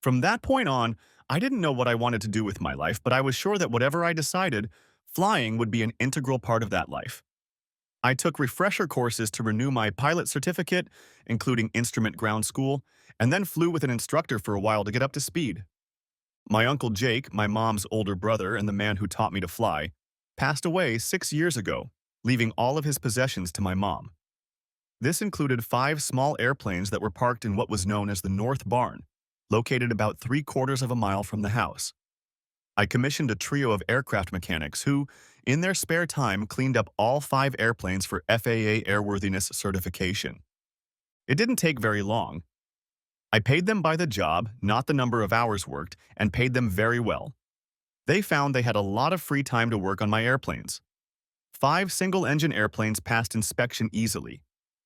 From that point on, I didn't know what I wanted to do with my life, but I was sure that whatever I decided, flying would be an integral part of that life. I took refresher courses to renew my pilot certificate, including instrument ground school, and then flew with an instructor for a while to get up to speed. My uncle Jake, my mom's older brother and the man who taught me to fly, passed away 6 years ago, leaving all of his possessions to my mom. This included 5 small airplanes that were parked in what was known as the North Barn, located about 3/4 of a mile from the house. I commissioned a trio of aircraft mechanics who, in their spare time, cleaned up all 5 airplanes for FAA airworthiness certification. It didn't take very long. I paid them by the job, not the number of hours worked, and paid them very well. They found they had a lot of free time to work on my airplanes. 5 single-engine airplanes passed inspection easily,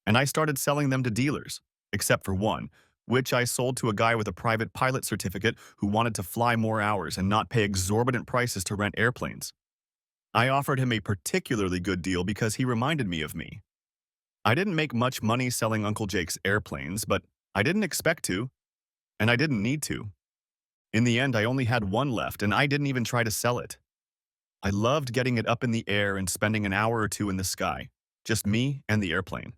and I started selling them to dealers, except for one, which I sold to a guy with a private pilot certificate who wanted to fly more hours and not pay exorbitant prices to rent airplanes. I offered him a particularly good deal because he reminded me of me. I didn't make much money selling Uncle Jake's airplanes, but I didn't expect to, and I didn't need to. In the end, I only had one left, and I didn't even try to sell it. I loved getting it up in the air and spending an hour or two in the sky, just me and the airplane.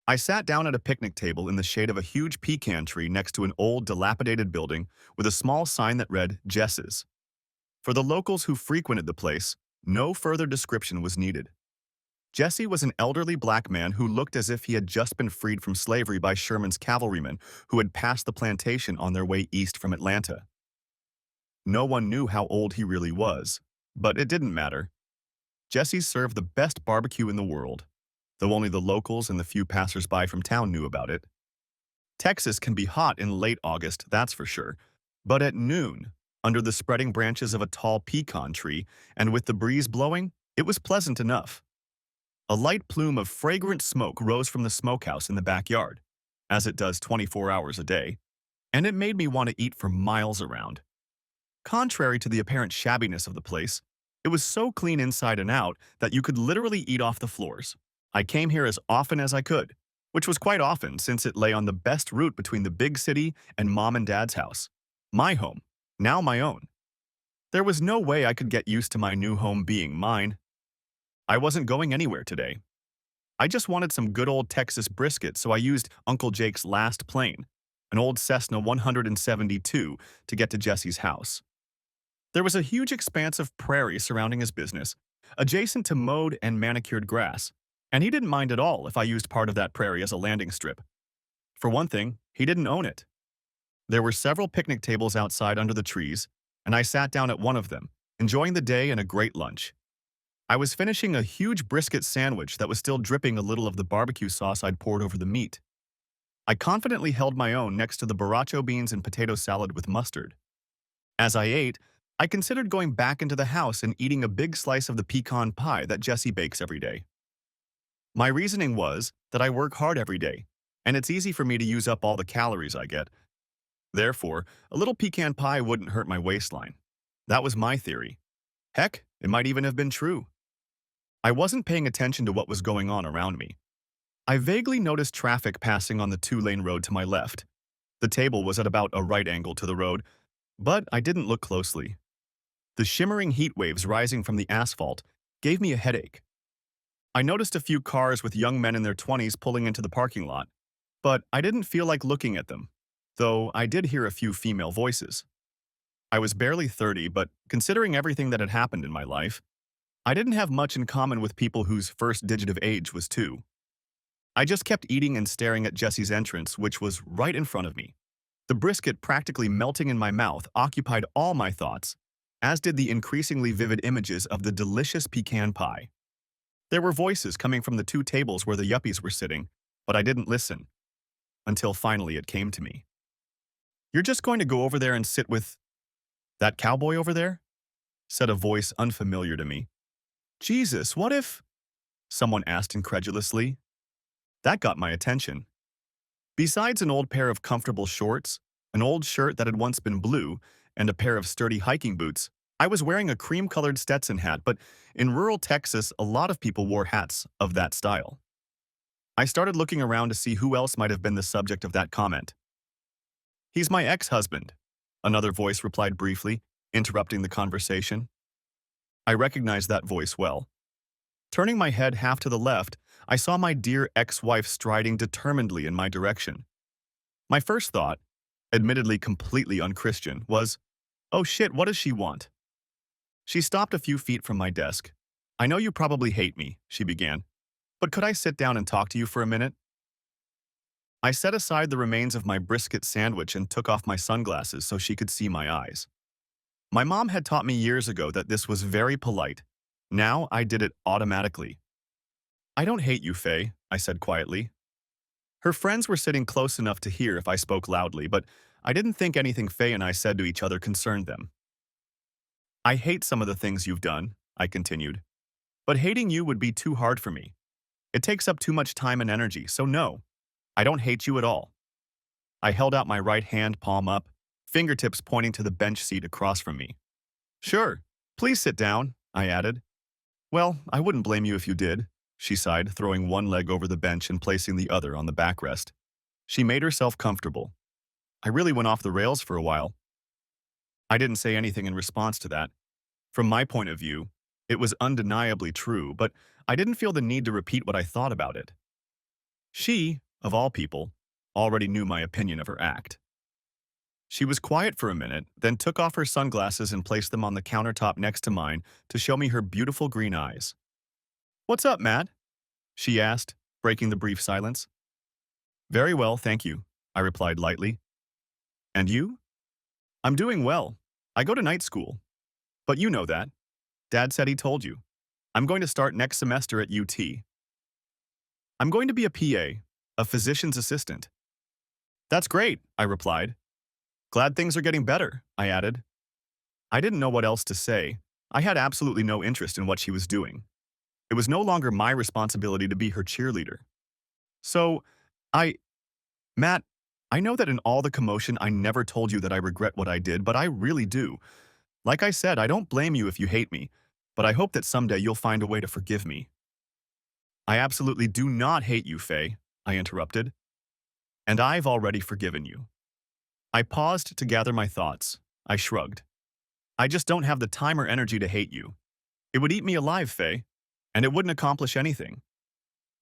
I sat down at a picnic table in the shade of a huge pecan tree next to an old, dilapidated building with a small sign that read, Jess's. For the locals who frequented the place, no further description was needed. Jesse was an elderly black man who looked as if he had just been freed from slavery by Sherman's cavalrymen who had passed the plantation on their way east from Atlanta. No one knew how old he really was, but it didn't matter. Jesse served the best barbecue in the world, though only the locals and the few passers-by from town knew about it. Texas can be hot in late August, that's for sure, but at noon, under the spreading branches of a tall pecan tree and with the breeze blowing, it was pleasant enough. A light plume of fragrant smoke rose from the smokehouse in the backyard, as it does 24 hours a day, and it made me want to eat for miles around. Contrary to the apparent shabbiness of the place, it was so clean inside and out that you could literally eat off the floors. I came here as often as I could, which was quite often since it lay on the best route between the big city and Mom and Dad's house. My home, now my own. There was no way I could get used to my new home being mine. I wasn't going anywhere today. I just wanted some good old Texas brisket, so I used Uncle Jake's last plane, an old Cessna 172, to get to Jesse's house. There was a huge expanse of prairie surrounding his business, adjacent to mowed and manicured grass, and he didn't mind at all if I used part of that prairie as a landing strip. For one thing, he didn't own it. There were several picnic tables outside under the trees, and I sat down at one of them, enjoying the day and a great lunch. I was finishing a huge brisket sandwich that was still dripping a little of the barbecue sauce I'd poured over the meat. I confidently held my own next to the borracho beans and potato salad with mustard. As I ate, I considered going back into the house and eating a big slice of the pecan pie that Jesse bakes every day. My reasoning was that I work hard every day, and it's easy for me to use up all the calories I get. Therefore, a little pecan pie wouldn't hurt my waistline. That was my theory. Heck, it might even have been true. I wasn't paying attention to what was going on around me. I vaguely noticed traffic passing on the 2-lane road to my left. The table was at about a right angle to the road, but I didn't look closely. The shimmering heat waves rising from the asphalt gave me a headache. I noticed a few cars with young men in their 20s pulling into the parking lot, but I didn't feel like looking at them, though I did hear a few female voices. I was barely 30, but considering everything that had happened in my life, I didn't have much in common with people whose first digit of age was 2. I just kept eating and staring at Jesse's entrance, which was right in front of me. The brisket practically melting in my mouth occupied all my thoughts, as did the increasingly vivid images of the delicious pecan pie. There were voices coming from the 2 tables where the yuppies were sitting, but I didn't listen, until finally it came to me. "You're just going to go over there and sit with that cowboy over there?" said a voice unfamiliar to me. "Jesus, what if?" someone asked incredulously. That got my attention. Besides an old pair of comfortable shorts, an old shirt that had once been blue, and a pair of sturdy hiking boots, I was wearing a cream-colored Stetson hat, but in rural Texas, a lot of people wore hats of that style. I started looking around to see who else might have been the subject of that comment. "He's my ex-husband," Another voice replied briefly, interrupting the conversation. I recognized that voice well. Turning my head half to the left, I saw my dear ex-wife striding determinedly in my direction. My first thought, admittedly completely unchristian, was, oh shit, what does she want? She stopped a few feet from my desk. I know you probably hate me, she began, but could I sit down and talk to you for a minute? I set aside the remains of my brisket sandwich and took off my sunglasses so she could see my eyes. My mom had taught me years ago that this was very polite. Now I did it automatically. I don't hate you, Faye, I said quietly. Her friends were sitting close enough to hear if I spoke loudly, but I didn't think anything Faye and I said to each other concerned them. I hate some of the things you've done, I continued, but hating you would be too hard for me. It takes up too much time and energy, so no, I don't hate you at all. I held out my right hand, palm up, fingertips pointing to the bench seat across from me. Sure, please sit down, I added. Well, I wouldn't blame you if you did, she sighed, throwing one leg over the bench and placing the other on the backrest. She made herself comfortable. I really went off the rails for a while. I didn't say anything in response to that. From my point of view, it was undeniably true, but I didn't feel the need to repeat what I thought about it. She, of all people, already knew my opinion of her act. She was quiet for a minute, then took off her sunglasses and placed them on the countertop next to mine to show me her beautiful green eyes. What's up, Matt? She asked, breaking the brief silence. Very well, thank you, I replied lightly. And you? I'm doing well. I go to night school. But you know that. Dad said he told you. I'm going to start next semester at UT. I'm going to be a PA, a physician's assistant. That's great, I replied. Glad things are getting better, I added. I didn't know what else to say. I had absolutely no interest in what she was doing. It was no longer my responsibility to be her cheerleader. So, Matt, I know that in all the commotion I never told you that I regret what I did, but I really do. Like I said, I don't blame you if you hate me, but I hope that someday you'll find a way to forgive me. I absolutely do not hate you, Faye, I interrupted. And I've already forgiven you. I paused to gather my thoughts. I shrugged. I just don't have the time or energy to hate you. It would eat me alive, Faye, and it wouldn't accomplish anything.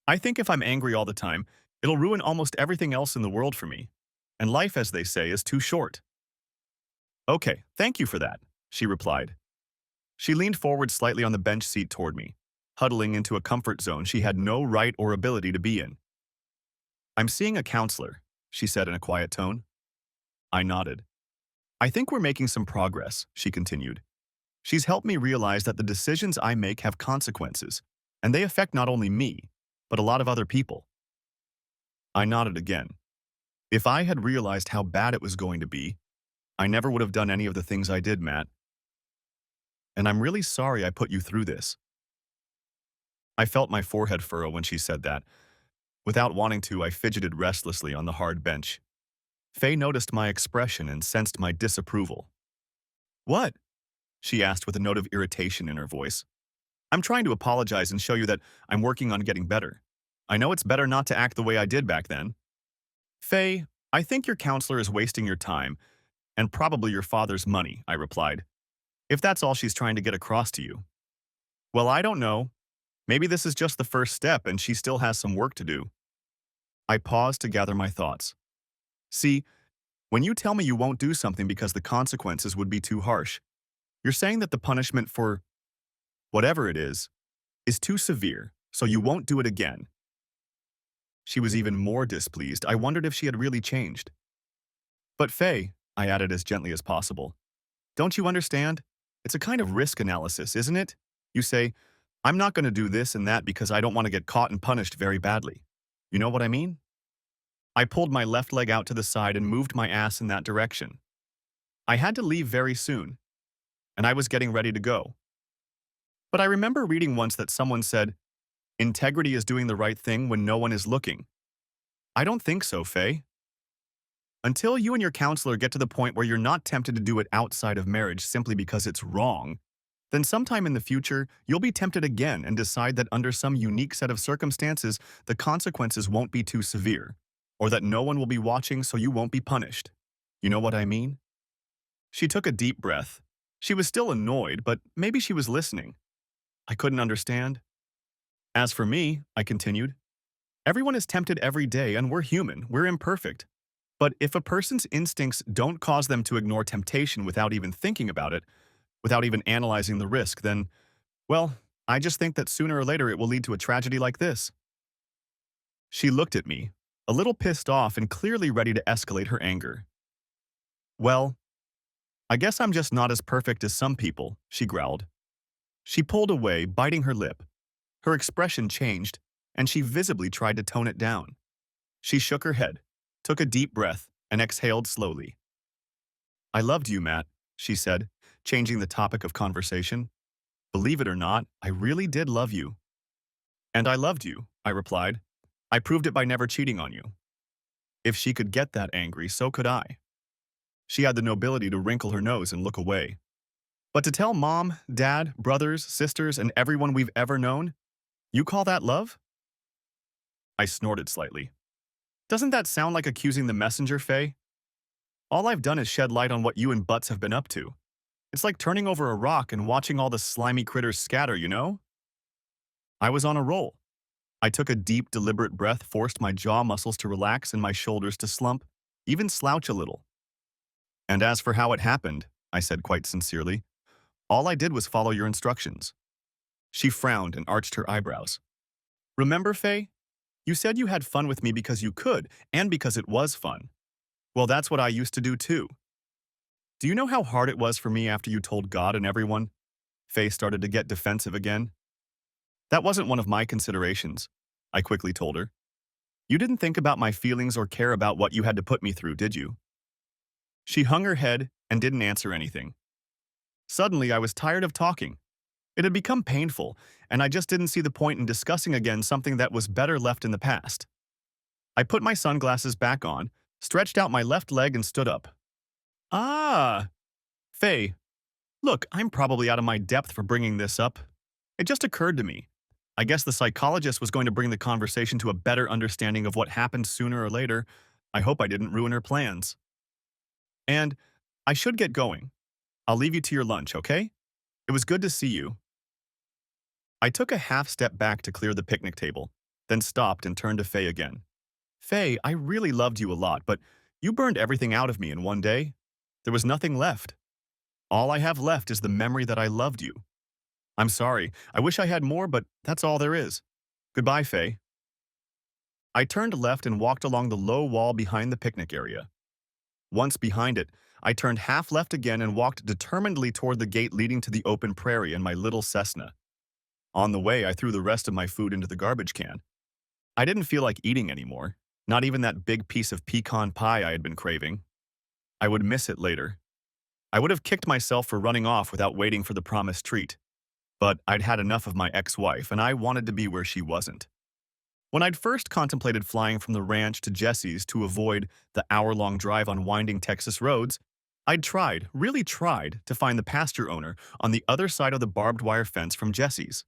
I think if I'm angry all the time, it'll ruin almost everything else in the world for me. And life, as they say, is too short. Okay, thank you for that, she replied. She leaned forward slightly on the bench seat toward me, huddling into a comfort zone she had no right or ability to be in. I'm seeing a counselor, she said in a quiet tone. I nodded. I think we're making some progress, she continued. She's helped me realize that the decisions I make have consequences, and they affect not only me, but a lot of other people. I nodded again. If I had realized how bad it was going to be, I never would have done any of the things I did, Matt. And I'm really sorry I put you through this. I felt my forehead furrow when she said that. Without wanting to, I fidgeted restlessly on the hard bench. Faye noticed my expression and sensed my disapproval. What? She asked with a note of irritation in her voice. I'm trying to apologize and show you that I'm working on getting better. I know it's better not to act the way I did back then. Faye, I think your counselor is wasting your time, and probably your father's money, I replied. If that's all she's trying to get across to you. Well, I don't know. Maybe this is just the first step and she still has some work to do. I paused to gather my thoughts. See, when you tell me you won't do something because the consequences would be too harsh, you're saying that the punishment for whatever it is too severe, so you won't do it again. She was even more displeased. I wondered if she had really changed. But Faye, I added as gently as possible, don't you understand? It's a kind of risk analysis, isn't it? You say, I'm not going to do this and that because I don't want to get caught and punished very badly. You know what I mean? I pulled my left leg out to the side and moved my ass in that direction. I had to leave very soon, and I was getting ready to go. But I remember reading once that someone said, integrity is doing the right thing when no one is looking. I don't think so, Faye. Until you and your counselor get to the point where you're not tempted to do it outside of marriage simply because it's wrong, then sometime in the future, you'll be tempted again and decide that under some unique set of circumstances, the consequences won't be too severe, or that no one will be watching so you won't be punished. You know what I mean? She took a deep breath. She was still annoyed, but maybe she was listening. I couldn't understand. As for me, I continued, everyone is tempted every day and we're human, we're imperfect. But if a person's instincts don't cause them to ignore temptation without even thinking about it, without even analyzing the risk, then, well, I just think that sooner or later it will lead to a tragedy like this. She looked at me, a little pissed off and clearly ready to escalate her anger. Well, I guess I'm just not as perfect as some people, she growled. She pulled away, biting her lip. Her expression changed, and she visibly tried to tone it down. She shook her head, took a deep breath, and exhaled slowly. I loved you, Matt, she said, changing the topic of conversation. Believe it or not, I really did love you. And I loved you, I replied. I proved it by never cheating on you. If she could get that angry, so could I. She had the nobility to wrinkle her nose and look away. But to tell mom, dad, brothers, sisters, and everyone we've ever known, you call that love? I snorted slightly. Doesn't that sound like accusing the messenger, Faye? All I've done is shed light on what you and Butts have been up to. It's like turning over a rock and watching all the slimy critters scatter, you know? I was on a roll. I took a deep, deliberate breath, forced my jaw muscles to relax and my shoulders to slump, even slouch a little. And as for how it happened, I said quite sincerely, all I did was follow your instructions. She frowned and arched her eyebrows. Remember, Faye? You said you had fun with me because you could, and because it was fun. Well, that's what I used to do too. Do you know how hard it was for me after you told God and everyone? Faye started to get defensive again. That wasn't one of my considerations, I quickly told her. You didn't think about my feelings or care about what you had to put me through, did you? She hung her head and didn't answer anything. Suddenly, I was tired of talking. It had become painful, and I just didn't see the point in discussing again something that was better left in the past. I put my sunglasses back on, stretched out my left leg, and stood up. Ah, Faye, look, I'm probably out of my depth for bringing this up. It just occurred to me. I guess the psychologist was going to bring the conversation to a better understanding of what happened sooner or later. I hope I didn't ruin her plans. And I should get going. I'll leave you to your lunch, okay? It was good to see you. I took a half step back to clear the picnic table, then stopped and turned to Faye again. Faye, I really loved you a lot, but you burned everything out of me in one day. There was nothing left. All I have left is the memory that I loved you. I'm sorry. I wish I had more, but that's all there is. Goodbye, Faye. I turned left and walked along the low wall behind the picnic area. Once behind it, I turned half left again and walked determinedly toward the gate leading to the open prairie and my little Cessna. On the way, I threw the rest of my food into the garbage can. I didn't feel like eating anymore, not even that big piece of pecan pie I had been craving. I would miss it later. I would have kicked myself for running off without waiting for the promised treat. But I'd had enough of my ex-wife, and I wanted to be where she wasn't. When I'd first contemplated flying from the ranch to Jesse's to avoid the hour-long drive on winding Texas roads, I'd tried, really tried, to find the pasture owner on the other side of the barbed wire fence from Jesse's.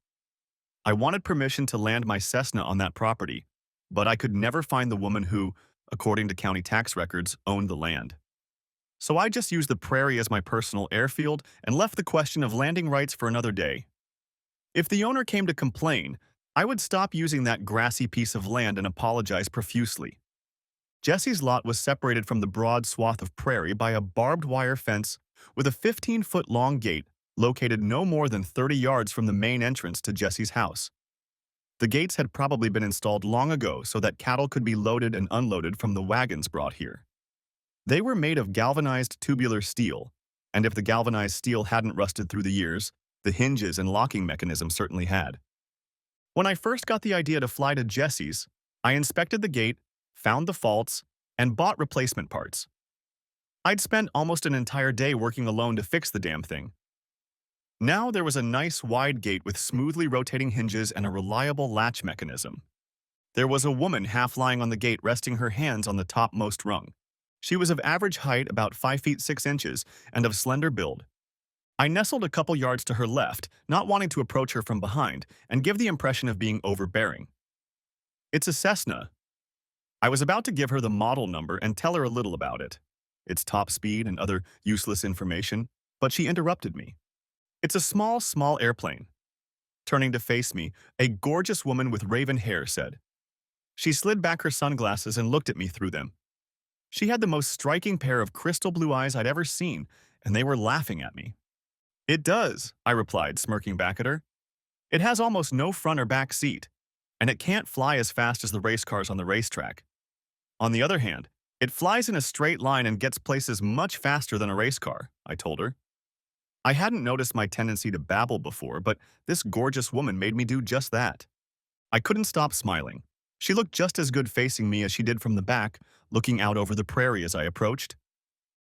I wanted permission to land my Cessna on that property, but I could never find the woman who, according to county tax records, owned the land. So I just used the prairie as my personal airfield and left the question of landing rights for another day. If the owner came to complain, I would stop using that grassy piece of land and apologize profusely. Jesse's lot was separated from the broad swath of prairie by a barbed wire fence with a 15-foot-long gate located no more than 30 yards from the main entrance to Jesse's house. The gates had probably been installed long ago so that cattle could be loaded and unloaded from the wagons brought here. They were made of galvanized tubular steel, and if the galvanized steel hadn't rusted through the years, the hinges and locking mechanism certainly had. When I first got the idea to fly to Jesse's, I inspected the gate, found the faults, and bought replacement parts. I'd spent almost an entire day working alone to fix the damn thing. Now there was a nice wide gate with smoothly rotating hinges and a reliable latch mechanism. There was a woman half lying on the gate resting her hands on the topmost rung. She was of average height, about 5 feet 6 inches, and of slender build. I nestled a couple yards to her left, not wanting to approach her from behind and give the impression of being overbearing. It's a Cessna. I was about to give her the model number and tell her a little about it. its top speed, and other useless information, but she interrupted me. It's a small airplane. Turning to face me, a gorgeous woman with raven hair said. She slid back her sunglasses and looked at me through them. She had the most striking pair of crystal blue eyes I'd ever seen, and they were laughing at me. It does, I replied, smirking back at her. It has almost no front or back seat, and it can't fly as fast as the race cars on the racetrack. On the other hand, it flies in a straight line and gets places much faster than a race car, I told her. I hadn't noticed my tendency to babble before, but this gorgeous woman made me do just that. I couldn't stop smiling. She looked just as good facing me as she did from the back, looking out over the prairie as I approached.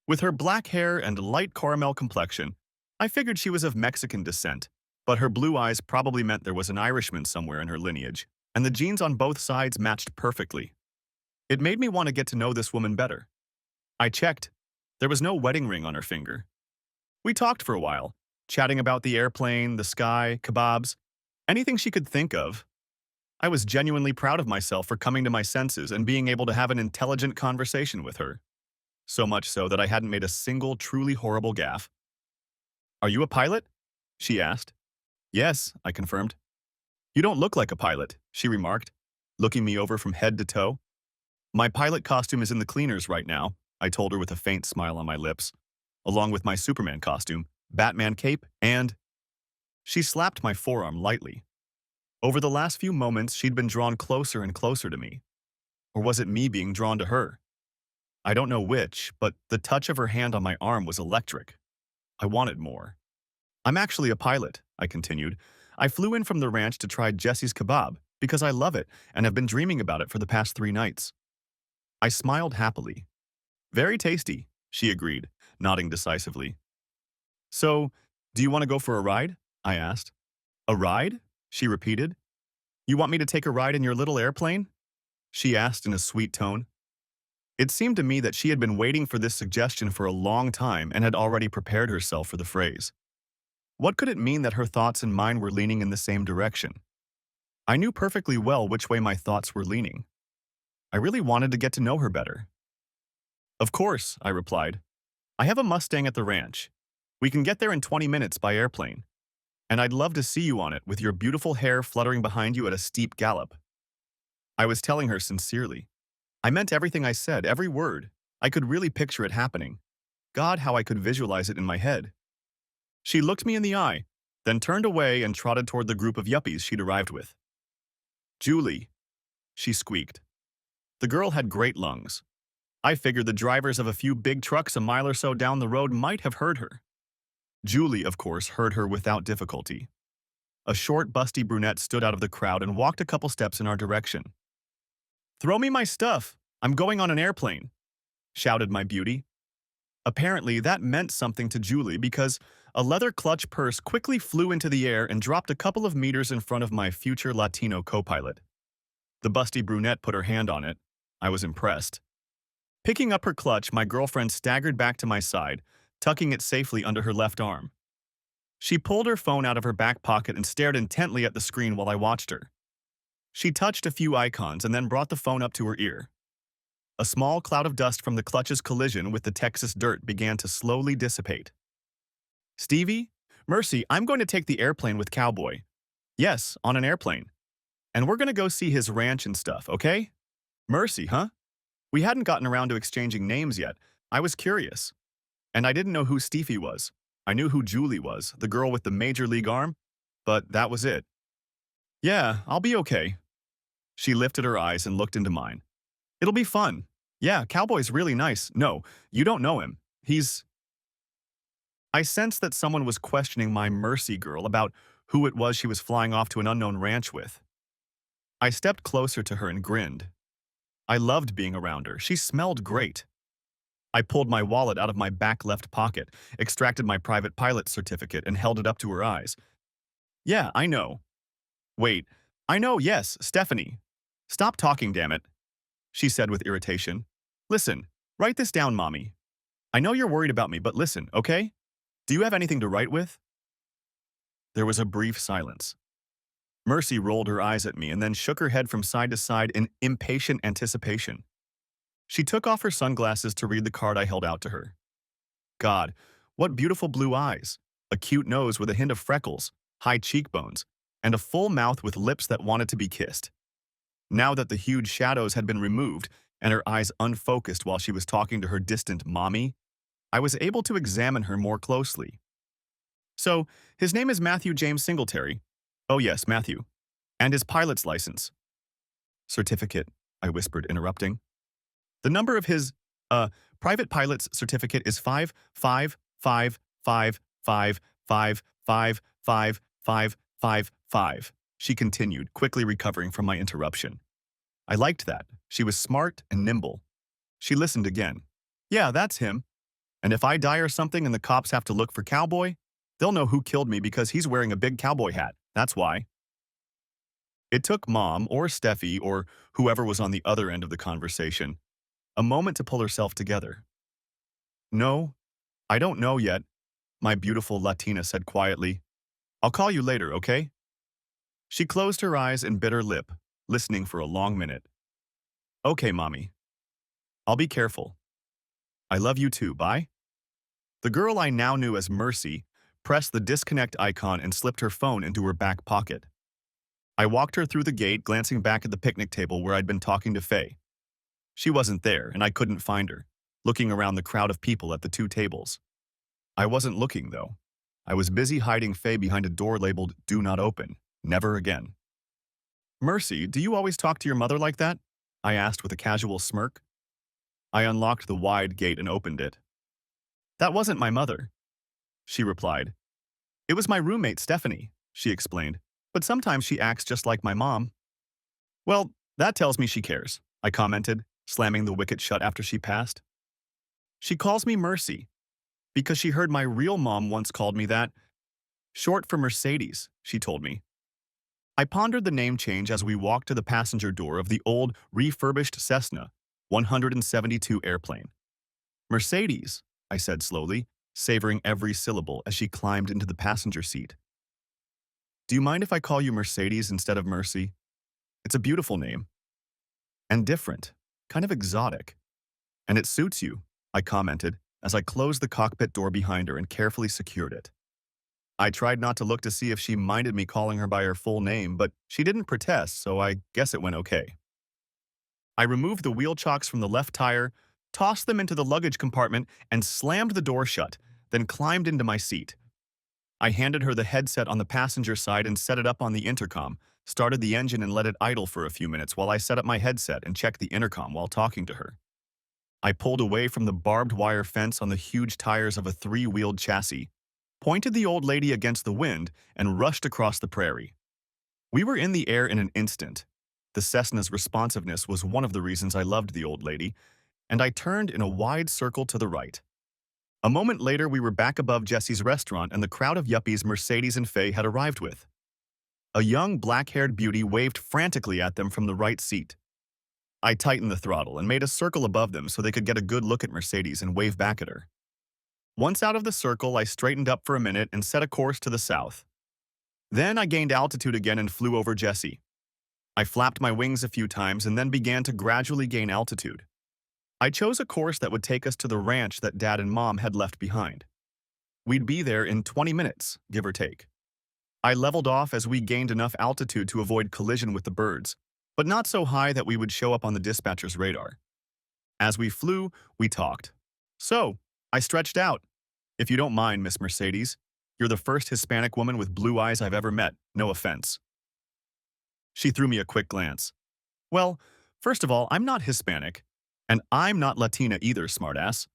With her black hair and light caramel complexion, I figured she was of Mexican descent, but her blue eyes probably meant there was an Irishman somewhere in her lineage, and the genes on both sides matched perfectly. It made me want to get to know this woman better. I checked. There was no wedding ring on her finger. We talked for a while, chatting about the airplane, the sky, kebabs, anything she could think of. I was genuinely proud of myself for coming to my senses and being able to have an intelligent conversation with her. So much so that I hadn't made a single truly horrible gaffe. Are you a pilot? She asked. Yes, I confirmed. You don't look like a pilot, she remarked, looking me over from head to toe. My pilot costume is in the cleaners right now, I told her with a faint smile on my lips, along with my Superman costume, Batman cape, and… She slapped my forearm lightly. Over the last few moments, she'd been drawn closer and closer to me. Or was it me being drawn to her? I don't know which, but the touch of her hand on my arm was electric. I wanted more. I'm actually a pilot, I continued. I flew in from the ranch to try Jesse's kebab because I love it and have been dreaming about it for the past 3 nights. I smiled happily. Very tasty, she agreed, nodding decisively. So, do you want to go for a ride? I asked. A ride? She repeated. You want me to take a ride in your little airplane? She asked in a sweet tone. It seemed to me that she had been waiting for this suggestion for a long time and had already prepared herself for the phrase. What could it mean that her thoughts and mine were leaning in the same direction? I knew perfectly well which way my thoughts were leaning. I really wanted to get to know her better. Of course, I replied. I have a Mustang at the ranch. We can get there in 20 minutes by airplane. And I'd love to see you on it with your beautiful hair fluttering behind you at a steep gallop. I was telling her sincerely. I meant everything I said, every word. I could really picture it happening. God, how I could visualize it in my head. She looked me in the eye, then turned away and trotted toward the group of yuppies she'd arrived with. Julie, she squeaked. The girl had great lungs. I figured the drivers of a few big trucks a mile or so down the road might have heard her. Julie, of course, heard her without difficulty. A short, busty brunette stood out of the crowd and walked a couple steps in our direction. Throw me my stuff! I'm going on an airplane! Shouted my beauty. Apparently, that meant something to Julie because a leather clutch purse quickly flew into the air and dropped a couple of meters in front of my future Latino co-pilot. The busty brunette put her hand on it. I was impressed. Picking up her clutch, my girlfriend staggered back to my side, tucking it safely under her left arm. She pulled her phone out of her back pocket and stared intently at the screen while I watched her. She touched a few icons and then brought the phone up to her ear. A small cloud of dust from the clutch's collision with the Texas dirt began to slowly dissipate. Stevie? Mercy, I'm going to take the airplane with Cowboy. Yes, on an airplane. And we're going to go see his ranch and stuff, okay? Mercy, huh? We hadn't gotten around to exchanging names yet. I was curious. And I didn't know who Stevie was. I knew who Julie was, the girl with the major league arm, but that was it. Yeah, I'll be okay. She lifted her eyes and looked into mine. It'll be fun. Yeah, Cowboy's really nice. No, you don't know him. I sensed that someone was questioning my Mercy girl about who it was she was flying off to an unknown ranch with. I stepped closer to her and grinned. I loved being around her. She smelled great. I pulled my wallet out of my back left pocket, extracted my private pilot certificate, and held it up to her eyes. Yeah, I know. Wait, I know, yes, Stephanie. Stop talking, damn it, she said with irritation. Listen, write this down, Mommy. I know you're worried about me, but listen, okay? Do you have anything to write with? There was a brief silence. Mercy rolled her eyes at me and then shook her head from side to side in impatient anticipation. She took off her sunglasses to read the card I held out to her. God, what beautiful blue eyes, a cute nose with a hint of freckles, high cheekbones, and a full mouth with lips that wanted to be kissed. Now that the huge shadows had been removed and her eyes unfocused while she was talking to her distant mommy, I was able to examine her more closely. So, his name is Matthew James Singletary. Oh yes, Matthew. And his pilot's license. Certificate, I whispered, interrupting. The number of his, private pilot's certificate is 5555555555555. She continued, quickly recovering from my interruption. I liked that. She was smart and nimble. She listened again. Yeah, that's him. And if I die or something and the cops have to look for Cowboy, they'll know who killed me because he's wearing a big cowboy hat. That's why. It took Mom or Steffi or whoever was on the other end of the conversation a moment to pull herself together. No, I don't know yet, my beautiful Latina said quietly. I'll call you later, okay? She closed her eyes and bit her lip, listening for a long minute. Okay, Mommy. I'll be careful. I love you too, bye. The girl I now knew as Mercy pressed the disconnect icon and slipped her phone into her back pocket. I walked her through the gate, glancing back at the picnic table where I'd been talking to Faye. She wasn't there, and I couldn't find her, looking around the crowd of people at the two tables. I wasn't looking, though. I was busy hiding Faye behind a door labeled "Do Not Open. Never Again." Mercy, do you always talk to your mother like that? I asked with a casual smirk. I unlocked the wide gate and opened it. That wasn't my mother, she replied. It was my roommate, Stephanie, she explained, but sometimes she acts just like my mom. Well, that tells me she cares, I commented, slamming the wicket shut after she passed. She calls me Mercy, because she heard my real mom once called me that. Short for Mercedes, she told me. I pondered the name change as we walked to the passenger door of the old, refurbished Cessna 172 airplane. Mercedes, I said slowly, savoring every syllable as she climbed into the passenger seat. Do you mind if I call you Mercedes instead of Mercy? It's a beautiful name. And different, kind of exotic. And it suits you, I commented as I closed the cockpit door behind her and carefully secured it. I tried not to look to see if she minded me calling her by her full name, but she didn't protest, so I guess it went okay. I removed the wheel chocks from the left tire, tossed them into the luggage compartment, and slammed the door shut, then climbed into my seat. I handed her the headset on the passenger side and set it up on the intercom, started the engine and let it idle for a few minutes while I set up my headset and checked the intercom while talking to her. I pulled away from the barbed wire fence on the huge tires of a three-wheeled chassis, pointed the old lady against the wind, and rushed across the prairie. We were in the air in an instant. The Cessna's responsiveness was one of the reasons I loved the old lady, and I turned in a wide circle to the right. A moment later, we were back above Jesse's restaurant and the crowd of yuppies Mercedes and Faye had arrived with. A young, black-haired beauty waved frantically at them from the right seat. I tightened the throttle and made a circle above them so they could get a good look at Mercedes and wave back at her. Once out of the circle, I straightened up for a minute and set a course to the south. Then I gained altitude again and flew over Jesse. I flapped my wings a few times and then began to gradually gain altitude. I chose a course that would take us to the ranch that Dad and Mom had left behind. We'd be there in 20 minutes, give or take. I leveled off as we gained enough altitude to avoid collision with the birds, but not so high that we would show up on the dispatcher's radar. As we flew, we talked. So, I stretched out. If you don't mind, Miss Mercedes, you're the first Hispanic woman with blue eyes I've ever met, no offense. She threw me a quick glance. Well, first of all, I'm not Hispanic, and I'm not Latina either, smartass.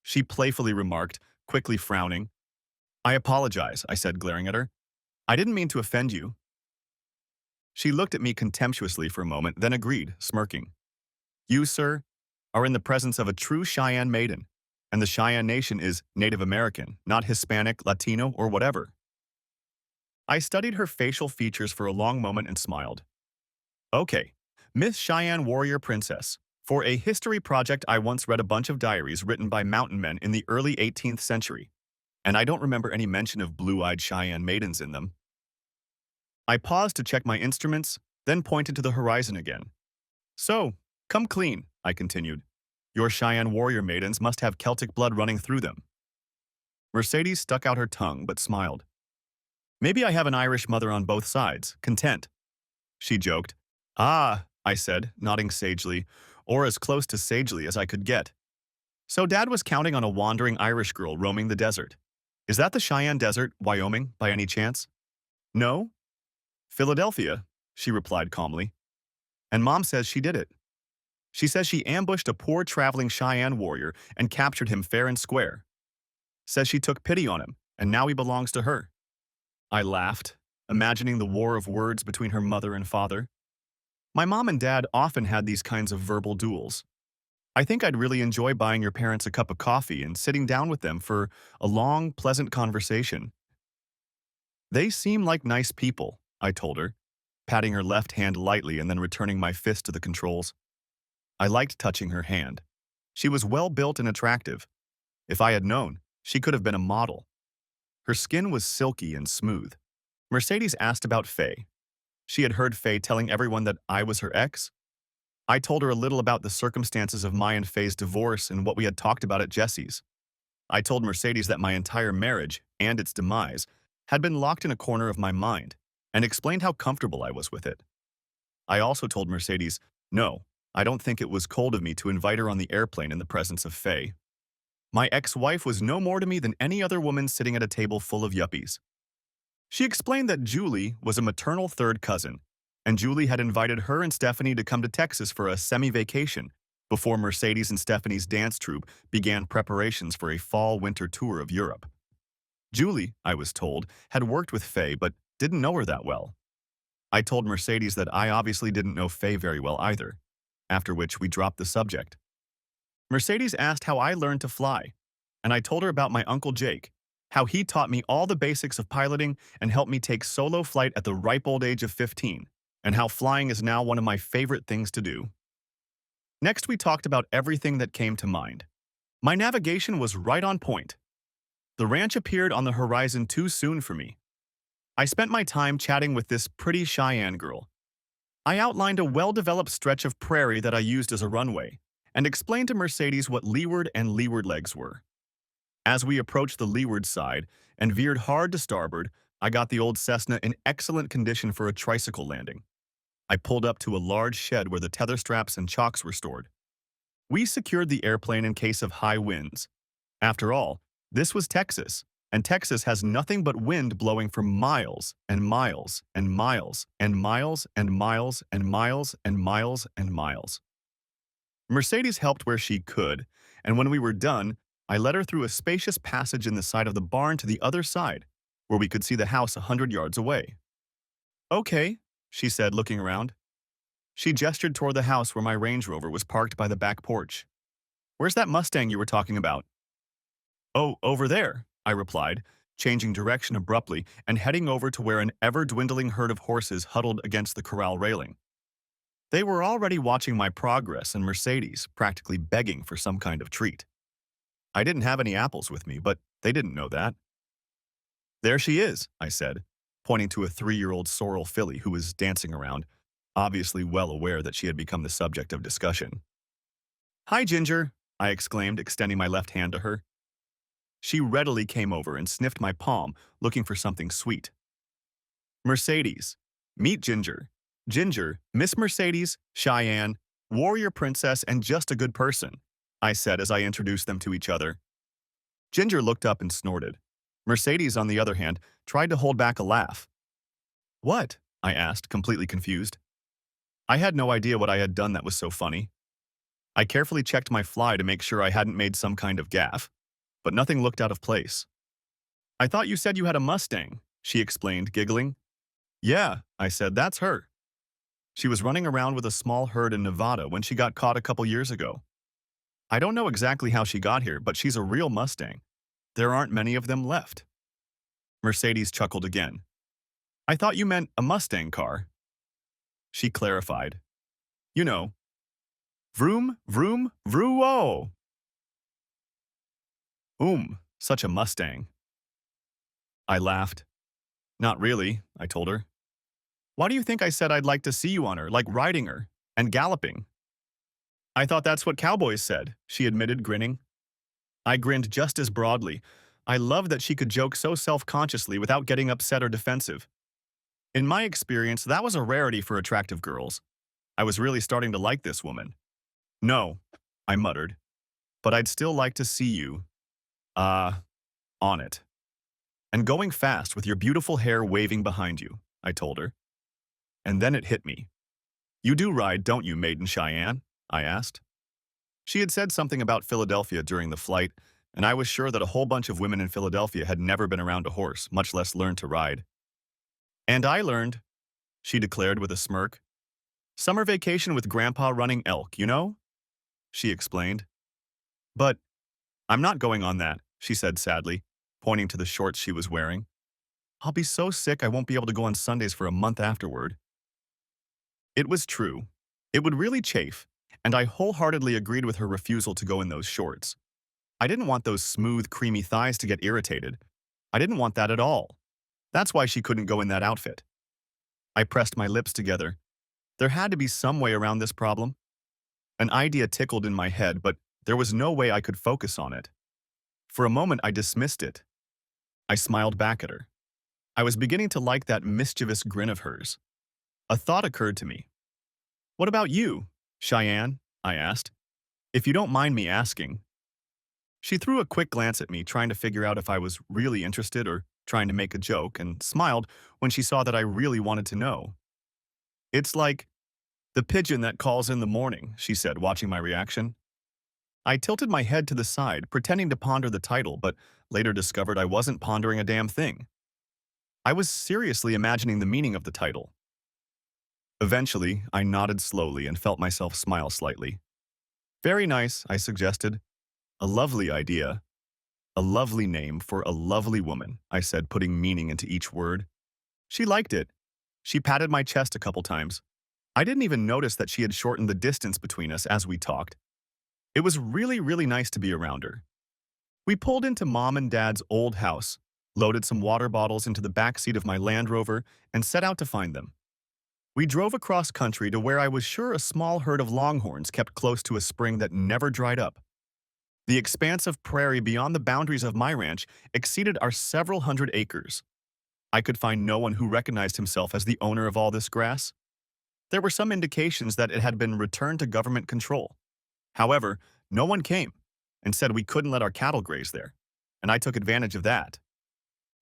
She playfully remarked, quickly frowning. I apologize, I said, glaring at her. I didn't mean to offend you. She looked at me contemptuously for a moment, then agreed, smirking. You, sir, are in the presence of a true Cheyenne maiden, and the Cheyenne Nation is Native American, not Hispanic, Latino, or whatever. I studied her facial features for a long moment and smiled. Okay, Miss Cheyenne Warrior Princess. For a history project, I once read a bunch of diaries written by mountain men in the early 18th century, and I don't remember any mention of blue-eyed Cheyenne maidens in them. I paused to check my instruments, then pointed to the horizon again. So, Come clean, I continued. Your Cheyenne warrior maidens must have Celtic blood running through them. Mercedes stuck out her tongue but smiled. Maybe I have an Irish mother on both sides, content. She joked. Ah, I said, nodding sagely, or as close to sagely as I could get. So Dad was counting on a wandering Irish girl roaming the desert. Is that the Cheyenne Desert, Wyoming, by any chance? No? Philadelphia, she replied calmly. And Mom says she did it. She says she ambushed a poor traveling Cheyenne warrior and captured him fair and square. Says she took pity on him, and now he belongs to her. I laughed, imagining the war of words between her mother and father. My mom and dad often had these kinds of verbal duels. I think I'd really enjoy buying your parents a cup of coffee and sitting down with them for a long, pleasant conversation. They seem like nice people, I told her, patting her left hand lightly and then returning my fist to the controls. I liked touching her hand. She was well-built and attractive. If I had known, she could have been a model. Her skin was silky and smooth. Mercedes asked about Faye. She had heard Faye telling everyone that I was her ex. I told her a little about the circumstances of my and Faye's divorce and what we had talked about at Jesse's. I told Mercedes that my entire marriage, and its demise, had been locked in a corner of my mind, and explained how comfortable I was with it. I also told Mercedes, no, I don't think it was cold of me to invite her on the airplane in the presence of Faye. My ex-wife was no more to me than any other woman sitting at a table full of yuppies. She explained that Julie was a maternal third cousin, and Julie had invited her and Stephanie to come to Texas for a semi-vacation before Mercedes and Stephanie's dance troupe began preparations for a fall-winter tour of Europe. Julie, I was told, had worked with Faye but didn't know her that well. I told Mercedes that I obviously didn't know Faye very well either, after which we dropped the subject. Mercedes asked how I learned to fly, and I told her about my Uncle Jake, how he taught me all the basics of piloting and helped me take solo flight at the ripe old age of 15, and how flying is now one of my favorite things to do. Next, we talked about everything that came to mind. My navigation was right on point. The ranch appeared on the horizon too soon for me. I spent my time chatting with this pretty Cheyenne girl. I outlined a well-developed stretch of prairie that I used as a runway, and explained to Mercedes what leeward and leeward legs were. As we approached the leeward side and veered hard to starboard, I got the old Cessna in excellent condition for a tricycle landing. I pulled up to a large shed where the tether straps and chocks were stored. We secured the airplane in case of high winds. After all, this was Texas, and Texas has nothing but wind blowing for miles and miles and miles and miles and miles and miles and miles and miles. Mercedes helped where she could, and when we were done, I led her through a spacious passage in the side of the barn to the other side, where we could see the house 100 yards away. Okay, she said, looking around. She gestured toward the house where my Range Rover was parked by the back porch. Where's that Mustang you were talking about? Oh, over there, I replied, changing direction abruptly and heading over to where an ever-dwindling herd of horses huddled against the corral railing. They were already watching my progress and Mercedes, practically begging for some kind of treat. I didn't have any apples with me, but they didn't know that. There she is, I said, pointing to a 3-year-old sorrel filly who was dancing around, obviously well aware that she had become the subject of discussion. Hi, Ginger, I exclaimed, extending my left hand to her. She readily came over and sniffed my palm, looking for something sweet. Mercedes, meet Ginger. Ginger, Miss Mercedes, Cheyenne, warrior princess, and just a good person, I said as I introduced them to each other. Ginger looked up and snorted. Mercedes, on the other hand, tried to hold back a laugh. What? I asked, completely confused. I had no idea what I had done that was so funny. I carefully checked my fly to make sure I hadn't made some kind of gaffe, but nothing looked out of place. I thought you said you had a Mustang, she explained, giggling. Yeah, I said, that's her. She was running around with a small herd in Nevada when she got caught a couple years ago. I don't know exactly how she got here, but she's a real Mustang. There aren't many of them left. Mercedes chuckled again. I thought you meant a Mustang car. She clarified. You know, vroom, vroom, vroo-oh. Such a Mustang. I laughed. Not really, I told her. Why do you think I said I'd like to see you on her, like riding her, and galloping? I thought that's what cowboys said, she admitted, grinning. I grinned just as broadly. I loved that she could joke so self-consciously without getting upset or defensive. In my experience, that was a rarity for attractive girls. I was really starting to like this woman. No, I muttered, but I'd still like to see you, uh, on it. And going fast with your beautiful hair waving behind you, I told her. And then it hit me. You do ride, don't you, Maiden Cheyenne? I asked. She had said something about Philadelphia during the flight, and I was sure that a whole bunch of women in Philadelphia had never been around a horse, much less learned to ride. And I learned, she declared with a smirk. Summer vacation with Grandpa running elk, you know? She explained. But I'm not going on that, she said sadly, pointing to the shorts she was wearing. I'll be so sick I won't be able to go on Sundays for a month afterward. It was true. It would really chafe, and I wholeheartedly agreed with her refusal to go in those shorts. I didn't want those smooth, creamy thighs to get irritated. I didn't want that at all. That's why she couldn't go in that outfit. I pressed my lips together. There had to be some way around this problem. An idea tickled in my head, but there was no way I could focus on it. For a moment, I dismissed it. I smiled back at her. I was beginning to like that mischievous grin of hers. A thought occurred to me. What about you, Cheyenne? I asked. If you don't mind me asking. She threw a quick glance at me, trying to figure out if I was really interested or trying to make a joke, and smiled when she saw that I really wanted to know. It's like the pigeon that calls in the morning, she said, watching my reaction. I tilted my head to the side, pretending to ponder the title, but later discovered I wasn't pondering a damn thing. I was seriously imagining the meaning of the title. Eventually, I nodded slowly and felt myself smile slightly. Very nice, I suggested. A lovely idea. A lovely name for a lovely woman, I said, putting meaning into each word. She liked it. She patted my chest a couple times. I didn't even notice that she had shortened the distance between us as we talked. It was really, really nice to be around her. We pulled into Mom and Dad's old house, loaded some water bottles into the back seat of my Land Rover, and set out to find them. We drove across country to where I was sure a small herd of longhorns kept close to a spring that never dried up. The expanse of prairie beyond the boundaries of my ranch exceeded our several hundred acres. I could find no one who recognized himself as the owner of all this grass. There were some indications that it had been returned to government control. However, no one came and said we couldn't let our cattle graze there, and I took advantage of that.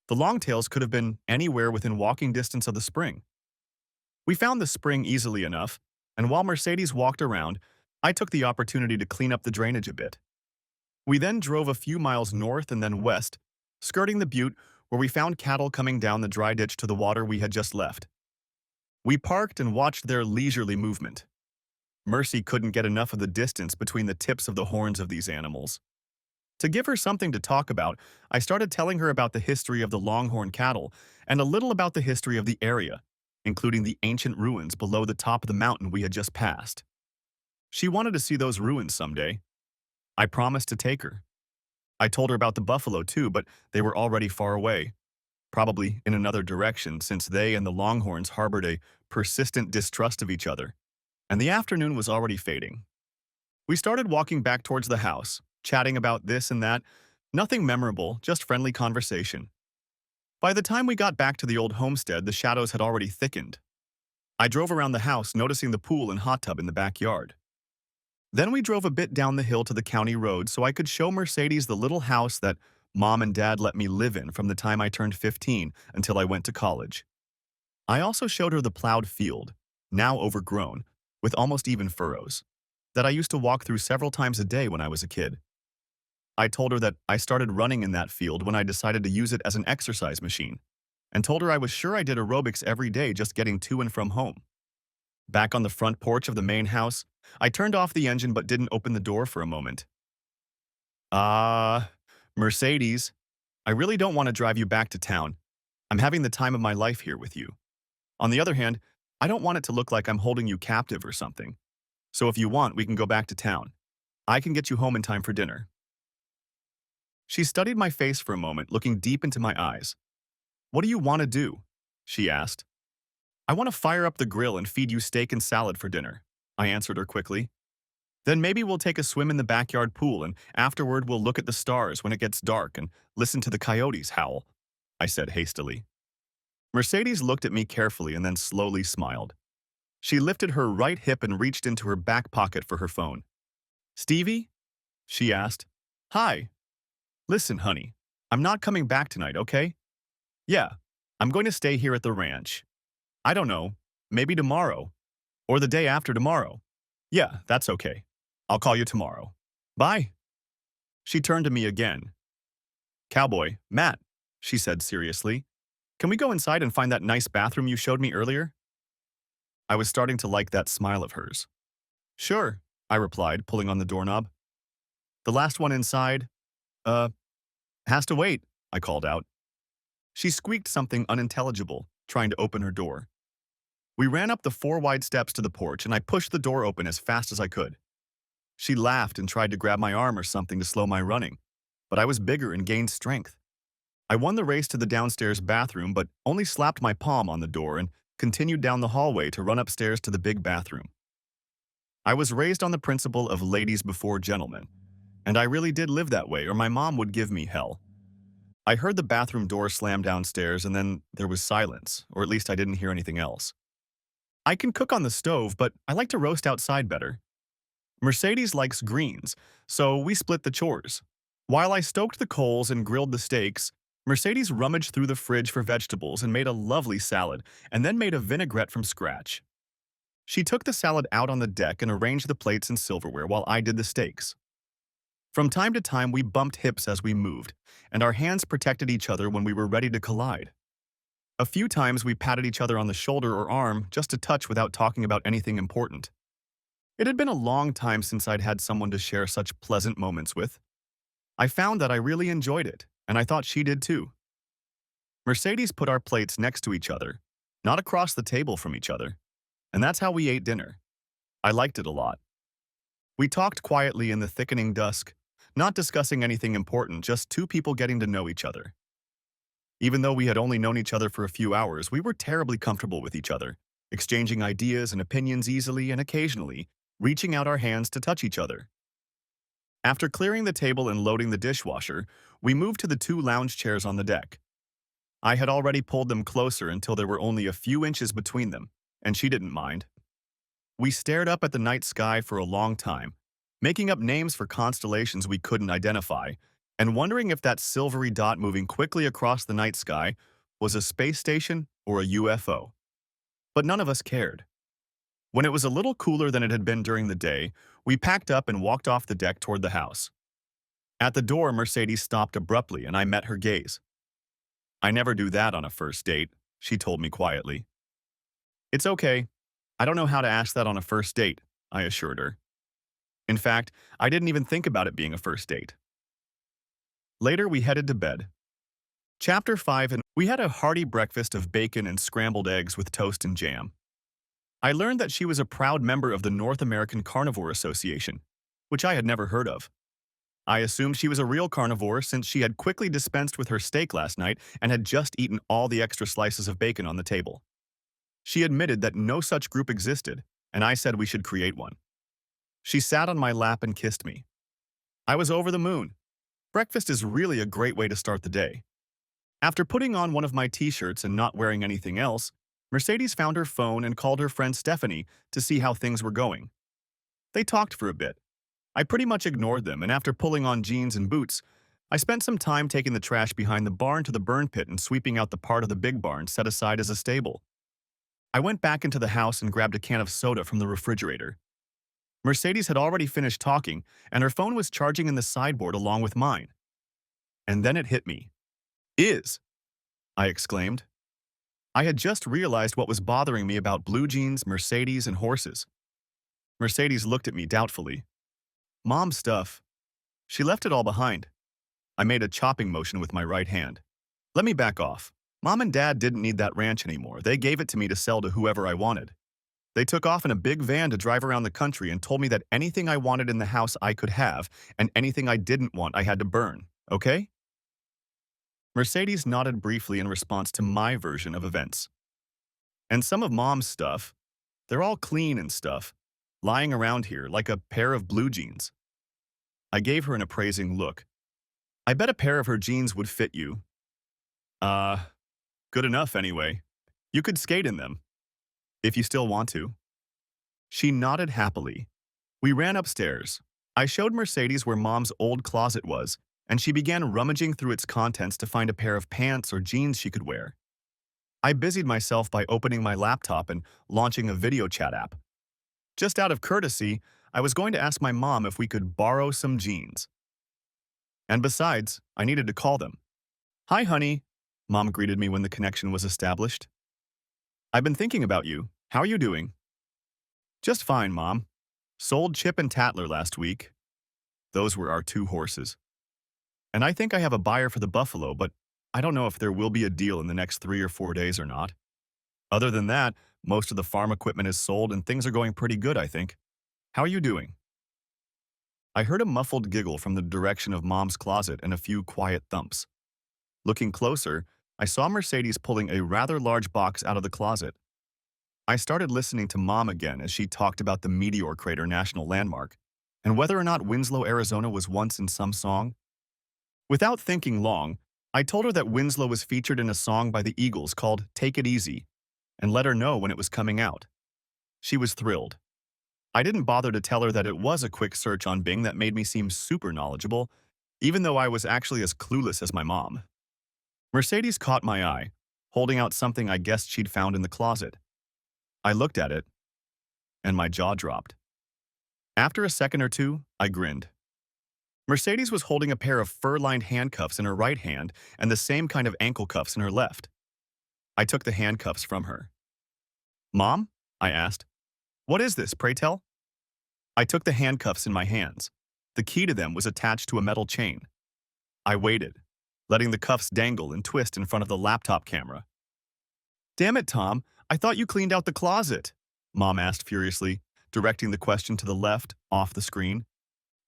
The longtails could have been anywhere within walking distance of the spring. We found the spring easily enough, and while Mercedes walked around, I took the opportunity to clean up the drainage a bit. We then drove a few miles north and then west, skirting the butte where we found cattle coming down the dry ditch to the water we had just left. We parked and watched their leisurely movement. Mercy couldn't get enough of the distance between the tips of the horns of these animals. To give her something to talk about, I started telling her about the history of the longhorn cattle and a little about the history of the area, including the ancient ruins below the top of the mountain we had just passed. She wanted to see those ruins someday. I promised to take her. I told her about the buffalo too, but they were already far away, probably in another direction since they and the longhorns harbored a persistent distrust of each other, and the afternoon was already fading. We started walking back towards the house, chatting about this and that, nothing memorable, just friendly conversation. By the time we got back to the old homestead, the shadows had already thickened. I drove around the house, noticing the pool and hot tub in the backyard. Then we drove a bit down the hill to the county road so I could show Mercedes the little house that Mom and Dad let me live in from the time I turned 15 until I went to college. I also showed her the plowed field, now overgrown, with almost even furrows, that I used to walk through several times a day when I was a kid. I told her that I started running in that field when I decided to use it as an exercise machine, and told her I was sure I did aerobics every day just getting to and from home. Back on the front porch of the main house, I turned off the engine but didn't open the door for a moment. Ah, Mercedes, I really don't want to drive you back to town. I'm having the time of my life here with you. On the other hand, I don't want it to look like I'm holding you captive or something. So if you want, we can go back to town. I can get you home in time for dinner. She studied my face for a moment, looking deep into my eyes. What do you want to do? She asked. I want to fire up the grill and feed you steak and salad for dinner, I answered her quickly. Then maybe we'll take a swim in the backyard pool and afterward we'll look at the stars when it gets dark and listen to the coyotes howl, I said hastily. Mercedes looked at me carefully and then slowly smiled. She lifted her right hip and reached into her back pocket for her phone. Stevie? She asked. Hi. Listen, honey. I'm not coming back tonight, okay? Yeah. I'm going to stay here at the ranch. I don't know. Maybe tomorrow. Or the day after tomorrow. Yeah, that's okay. I'll call you tomorrow. Bye. She turned to me again. Cowboy, Matt, she said seriously. Can we go inside and find that nice bathroom you showed me earlier? I was starting to like that smile of hers. Sure, I replied, pulling on the doorknob. The last one inside, uh, has to wait, I called out. She squeaked something unintelligible, trying to open her door. We ran up the 4 wide steps to the porch and I pushed the door open as fast as I could. She laughed and tried to grab my arm or something to slow my running, but I was bigger and gained strength. I won the race to the downstairs bathroom but only slapped my palm on the door and continued down the hallway to run upstairs to the big bathroom. I was raised on the principle of ladies before gentlemen, and I really did live that way or my mom would give me hell. I heard the bathroom door slam downstairs and then there was silence, or at least I didn't hear anything else. I can cook on the stove, but I like to roast outside better. Mercedes likes greens, so we split the chores. While I stoked the coals and grilled the steaks, Mercedes rummaged through the fridge for vegetables and made a lovely salad, and then made a vinaigrette from scratch. She took the salad out on the deck and arranged the plates and silverware while I did the steaks. From time to time, we bumped hips as we moved, and our hands protected each other when we were ready to collide. A few times we patted each other on the shoulder or arm just to touch without talking about anything important. It had been a long time since I'd had someone to share such pleasant moments with. I found that I really enjoyed it, and I thought she did too. Mercedes put our plates next to each other, not across the table from each other, and that's how we ate dinner. I liked it a lot. We talked quietly in the thickening dusk, not discussing anything important, just two people getting to know each other. Even though we had only known each other for a few hours, we were terribly comfortable with each other, exchanging ideas and opinions easily and occasionally, reaching out our hands to touch each other. After clearing the table and loading the dishwasher, we moved to the 2 lounge chairs on the deck. I had already pulled them closer until there were only a few inches between them, and she didn't mind. We stared up at the night sky for a long time, making up names for constellations we couldn't identify, and wondering if that silvery dot moving quickly across the night sky was a space station or a UFO. But none of us cared. When it was a little cooler than it had been during the day, we packed up and walked off the deck toward the house. At the door, Mercedes stopped abruptly and I met her gaze. I never do that on a first date, she told me quietly. It's okay. I don't know how to ask that on a first date, I assured her. In fact, I didn't even think about it being a first date. Later, we headed to bed. Chapter 5, and we had a hearty breakfast of bacon and scrambled eggs with toast and jam. I learned that she was a proud member of the North American Carnivore Association, which I had never heard of. I assumed she was a real carnivore since she had quickly dispensed with her steak last night and had just eaten all the extra slices of bacon on the table. She admitted that no such group existed, and I said we should create one. She sat on my lap and kissed me. I was over the moon. Breakfast is really a great way to start the day. After putting on one of my t-shirts and not wearing anything else, Mercedes found her phone and called her friend Stephanie to see how things were going. They talked for a bit. I pretty much ignored them, and after pulling on jeans and boots, I spent some time taking the trash behind the barn to the burn pit and sweeping out the part of the big barn set aside as a stable. I went back into the house and grabbed a can of soda from the refrigerator. Mercedes had already finished talking, and her phone was charging in the sideboard along with mine. And then it hit me. I exclaimed. I had just realized what was bothering me about blue jeans, Mercedes, and horses. Mercedes looked at me doubtfully. Mom stuff. She left it all behind. I made a chopping motion with my right hand. Let me back off. Mom and Dad didn't need that ranch anymore. They gave it to me to sell to whoever I wanted. They took off in a big van to drive around the country and told me that anything I wanted in the house I could have, and anything I didn't want I had to burn, okay? Mercedes nodded briefly in response to my version of events. And some of Mom's stuff, they're all clean and stuff. lying around here like a pair of blue jeans. I gave her an appraising look. I bet a pair of her jeans would fit you. Uh, Good enough anyway. You could skate in them, if you still want to. She nodded happily. We ran upstairs. I showed Mercedes where Mom's old closet was, and she began rummaging through its contents to find a pair of pants or jeans she could wear. I busied myself by opening my laptop and launching a video chat app. Just out of courtesy, I was going to ask my mom if we could borrow some jeans. And besides, I needed to call them. "Hi, honey," Mom greeted me when the connection was established. "I've been thinking about you. How are you doing?" "Just fine, Mom. Sold Chip and Tatler last week." Those were our two horses. "And I think I have a buyer for the buffalo, but I don't know if there will be a deal in the next 3 or 4 days or not. Other than that, most of the farm equipment is sold and things are going pretty good, I think. How are you doing?" I heard a muffled giggle from the direction of Mom's closet and a few quiet thumps. Looking closer, I saw Mercedes pulling a rather large box out of the closet. I started listening to Mom again as she talked about the Meteor Crater National Landmark and whether or not Winslow, Arizona was once in some song. Without thinking long, I told her that Winslow was featured in a song by the Eagles called "Take It Easy" and let her know when it was coming out. She was thrilled. I didn't bother to tell her that it was a quick search on Bing that made me seem super knowledgeable, even though I was actually as clueless as my mom. Mercedes caught my eye, holding out something I guessed she'd found in the closet. I looked at it, and my jaw dropped. After a second or two, I grinned. Mercedes was holding a pair of fur-lined handcuffs in her right hand and the same kind of ankle cuffs in her left. I took the handcuffs from her. "Mom?" I asked. "What is this, pray tell?" I took the handcuffs in my hands. The key to them was attached to a metal chain. I waited, letting the cuffs dangle and twist in front of the laptop camera. "Damn it, Tom, I thought you cleaned out the closet," Mom asked furiously, directing the question to the left, off the screen.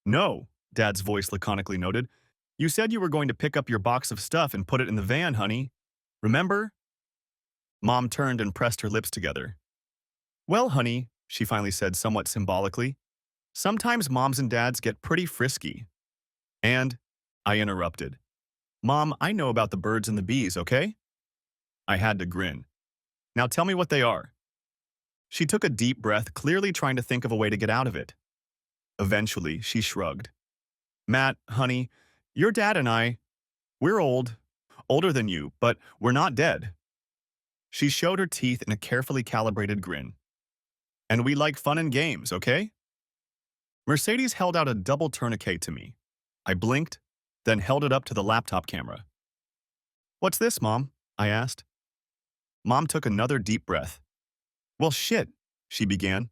"No," Dad's voice laconically noted. "You said you were going to pick up your box of stuff and put it in the van, honey. Remember?" Mom turned and pressed her lips together. "Well, honey," she finally said somewhat symbolically, "sometimes moms and dads get pretty frisky." And I interrupted. "Mom, I know about the birds and the bees, okay?" I had to grin. "Now tell me what they are." She took a deep breath, clearly trying to think of a way to get out of it. Eventually, she shrugged. "Matt, honey, your dad and we're old. Older than you, but we're not dead." She showed her teeth in a carefully calibrated grin. "And we like fun and games, okay?" Mercedes held out a double tourniquet to me. I blinked, then held it up to the laptop camera. "What's this, Mom?" I asked. Mom took another deep breath. "Well, shit," she began.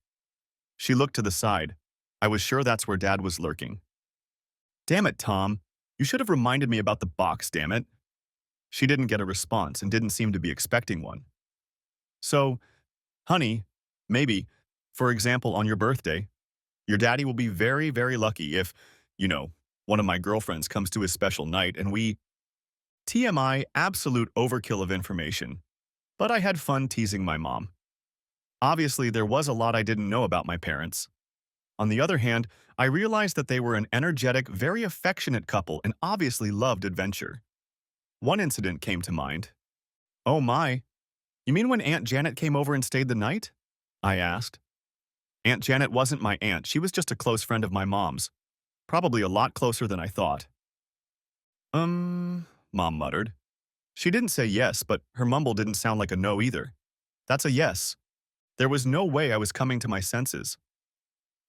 She looked to the side. I was sure that's where Dad was lurking. "Damn it, Tom. You should have reminded me about the box, damn it." She didn't get a response and didn't seem to be expecting one. "So, honey, maybe, for example, on your birthday, your daddy will be very, very lucky if, you know, one of my girlfriends comes to his special night and we— TMI, absolute overkill of information. But I had fun teasing my mom. Obviously, there was a lot I didn't know about my parents. On the other hand, I realized that they were an energetic, very affectionate couple and obviously loved adventure. One incident came to mind. "Oh my, you mean when Aunt Janet came over and stayed the night?" I asked. "Aunt Janet wasn't my aunt, she was just a close friend of my mom's. Probably a lot closer than I thought." Mom muttered. She didn't say yes, but her mumble didn't sound like a no either. "That's a yes." There was no way I was coming to my senses.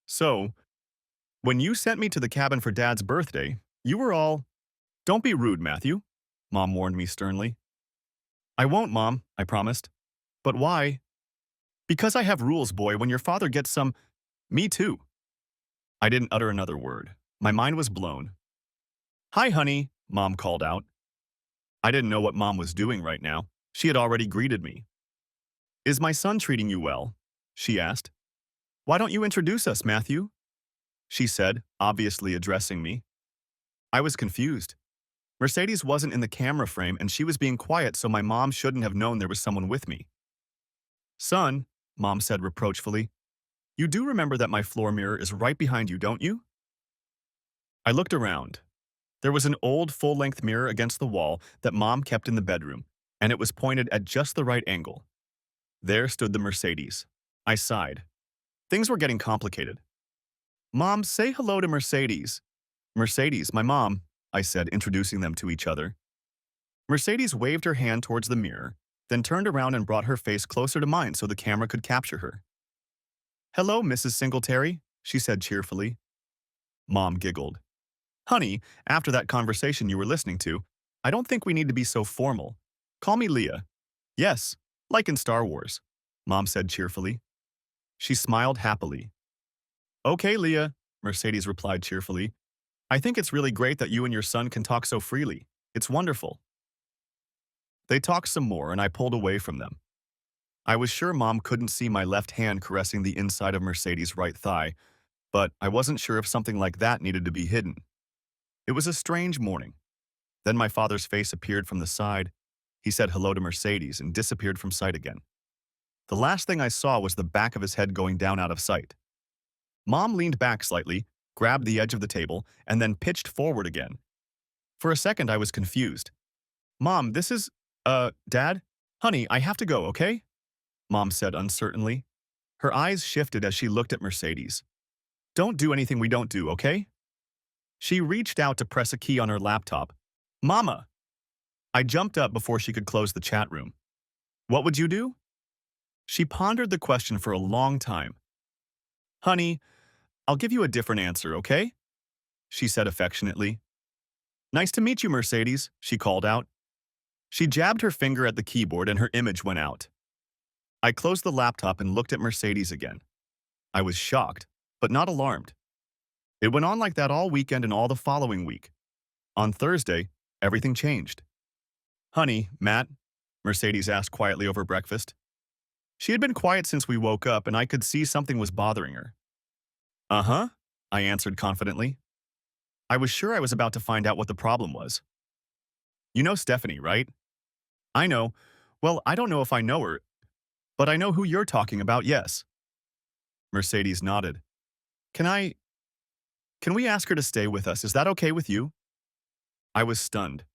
"So, when you sent me to the cabin for Dad's birthday, you were all— Don't be rude, Matthew," Mom warned me sternly. "I won't, Mom," I promised. "But why?" "Because I have rules, boy. When your father gets some— Me too." I didn't utter another word. My mind was blown. "Hi, honey," Mom called out. I didn't know what Mom was doing right now. She had already greeted me. "Is my son treating you well?" she asked. "Why don't you introduce us, Matthew?" she said, obviously addressing me. I was confused. Mercedes wasn't in the camera frame and she was being quiet, so my mom shouldn't have known there was someone with me. "Son," Mom said reproachfully, You do remember that my floor mirror is right behind you, don't you? I looked around. There was an old full-length mirror against the wall that Mom kept in the bedroom, and it was pointed at just the right angle. There stood the Mercedes. I sighed. Things were getting complicated. Mom, say hello to Mercedes. Mercedes, my mom, I said, introducing them to each other. Mercedes waved her hand towards the mirror, then turned around and brought her face closer to mine so the camera could capture her. Hello, Mrs. Singletary, she said cheerfully. Mom giggled. Honey, after that conversation you were listening to, I don't think we need to be so formal. Call me Leah. Yes, like in Star Wars, Mom said cheerfully. She smiled happily. Okay, Leah, Mercedes replied cheerfully. I think it's really great that you and your son can talk so freely. It's wonderful. They talked some more and I pulled away from them. I was sure Mom couldn't see my left hand caressing the inside of Mercedes' right thigh, but I wasn't sure if something like that needed to be hidden. It was a strange morning. Then my father's face appeared from the side. He said hello to Mercedes and disappeared from sight again. The last thing I saw was the back of his head going down out of sight. Mom leaned back slightly, grabbed the edge of the table, and then pitched forward again. For a second, I was confused. Mom, this is, Dad? Honey, I have to go, okay? Mom said uncertainly. Her eyes shifted as she looked at Mercedes. Don't do anything we don't do, okay? She reached out to press a key on her laptop. Mama! I jumped up before she could close the chat room. What would you do? She pondered the question for a long time. Honey, I'll give you a different answer, okay? She said affectionately. Nice to meet you, Mercedes, she called out. She jabbed her finger at the keyboard and her image went out. I closed the laptop and looked at Mercedes again. I was shocked, but not alarmed. It went on like that all weekend and all the following week. On Thursday, everything changed. Honey, Matt, Mercedes asked quietly over breakfast. She had been quiet since we woke up and I could see something was bothering her. Uh-huh, I answered confidently. I was sure I was about to find out what the problem was. You know Stephanie, right? I know. Well, I don't know if I know her, but I know who you're talking about, yes. Mercedes nodded. Can we ask her to stay with us? Is that okay with you? I was stunned.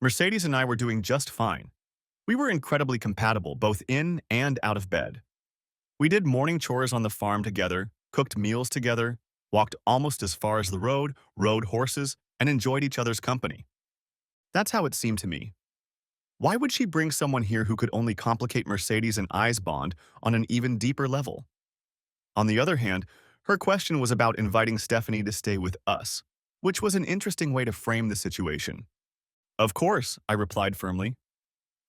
Mercedes and I were doing just fine. We were incredibly compatible, both in and out of bed. We did morning chores on the farm together, cooked meals together, walked almost as far as the road, rode horses, and enjoyed each other's company. That's how it seemed to me. Why would she bring someone here who could only complicate Mercedes and I's bond on an even deeper level? On the other hand, her question was about inviting Stephanie to stay with us, which was an interesting way to frame the situation. Of course, I replied firmly.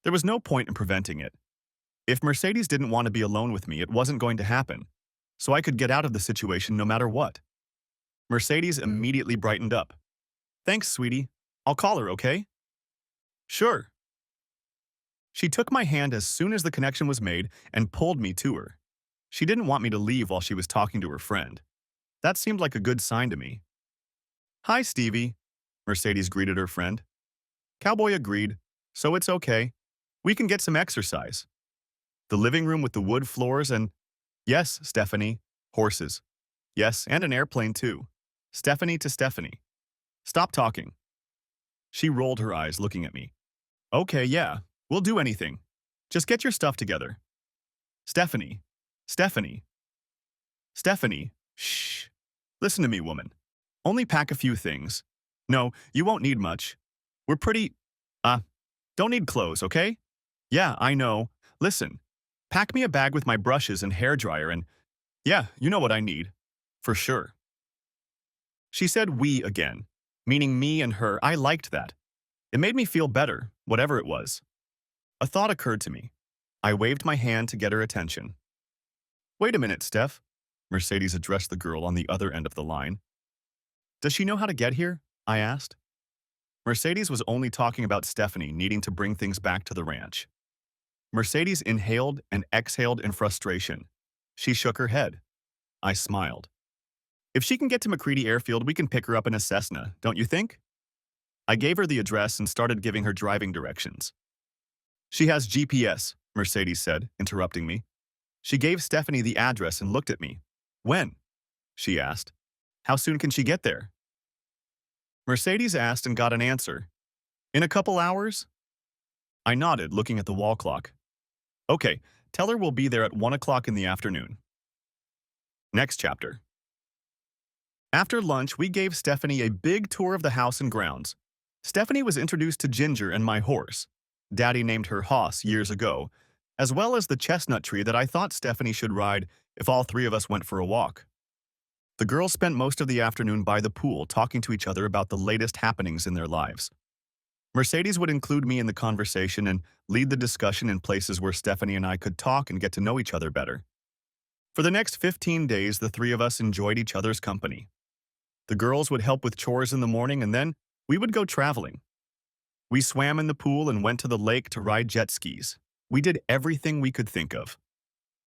There was no point in preventing it. If Mercedes didn't want to be alone with me, it wasn't going to happen, so I could get out of the situation no matter what. Mercedes immediately brightened up. Thanks, sweetie. I'll call her, okay? Sure. She took my hand as soon as the connection was made and pulled me to her. She didn't want me to leave while she was talking to her friend. That seemed like a good sign to me. Hi, Stevie, Mercedes greeted her friend. Cowboy agreed, so it's okay. We can get some exercise. The living room with the wood floors and, yes, Stephanie, horses. Yes, and an airplane too. Stephanie to Stephanie. Stop talking. She rolled her eyes looking at me. Okay, yeah, we'll do anything. Just get your stuff together. Stephanie. Stephanie. Stephanie. Shh. Listen to me, woman. Only pack a few things. No, you won't need much. We're pretty, don't need clothes, okay? Yeah, I know. Listen, pack me a bag with my brushes and hairdryer and, yeah, you know what I need. For sure. She said we again, meaning me and her. I liked that. It made me feel better, whatever it was. A thought occurred to me. I waved my hand to get her attention. Wait a minute, Steph. Mercedes addressed the girl on the other end of the line. Does she know how to get here? I asked. Mercedes was only talking about Stephanie needing to bring things back to the ranch. Mercedes inhaled and exhaled in frustration. She shook her head. I smiled. If she can get to McCready Airfield, we can pick her up in a Cessna, don't you think? I gave her the address and started giving her driving directions. She has GPS, Mercedes said, interrupting me. She gave Stephanie the address and looked at me. When? She asked. How soon can she get there? Mercedes asked and got an answer. In a couple hours? I nodded, looking at the wall clock. Okay, tell her we'll be there at 1 o'clock in the afternoon. Next chapter. After lunch, we gave Stephanie a big tour of the house and grounds. Stephanie was introduced to Ginger and my horse. Daddy named her Hoss years ago, as well as the chestnut tree that I thought Stephanie should ride if all three of us went for a walk. The girls spent most of the afternoon by the pool talking to each other about the latest happenings in their lives. Mercedes would include me in the conversation and lead the discussion in places where Stephanie and I could talk and get to know each other better. For the next 15 days, the three of us enjoyed each other's company. The girls would help with chores in the morning, and then we would go traveling. We swam in the pool and went to the lake to ride jet skis. We did everything we could think of.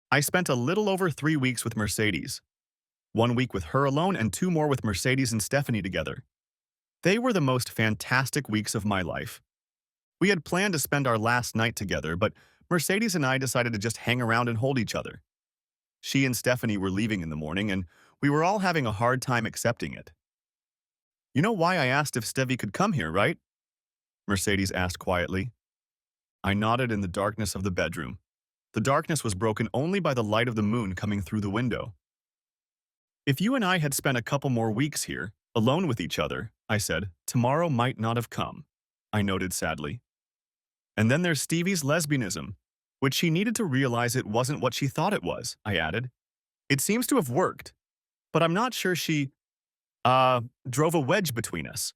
I spent a little over 3 weeks with Mercedes. 1 week with her alone and 2 more with Mercedes and Stephanie together. They were the most fantastic weeks of my life. We had planned to spend our last night together, but Mercedes and I decided to just hang around and hold each other. She and Stephanie were leaving in the morning, and we were all having a hard time accepting it. You know why I asked if Stevie could come here, right? Mercedes asked quietly. I nodded in the darkness of the bedroom. The darkness was broken only by the light of the moon coming through the window. If you and I had spent a couple more weeks here, alone with each other, I said, tomorrow might not have come. I noted sadly. And then there's Stevie's lesbianism, which she needed to realize it wasn't what she thought it was, I added. It seems to have worked, but I'm not sure she, drove a wedge between us.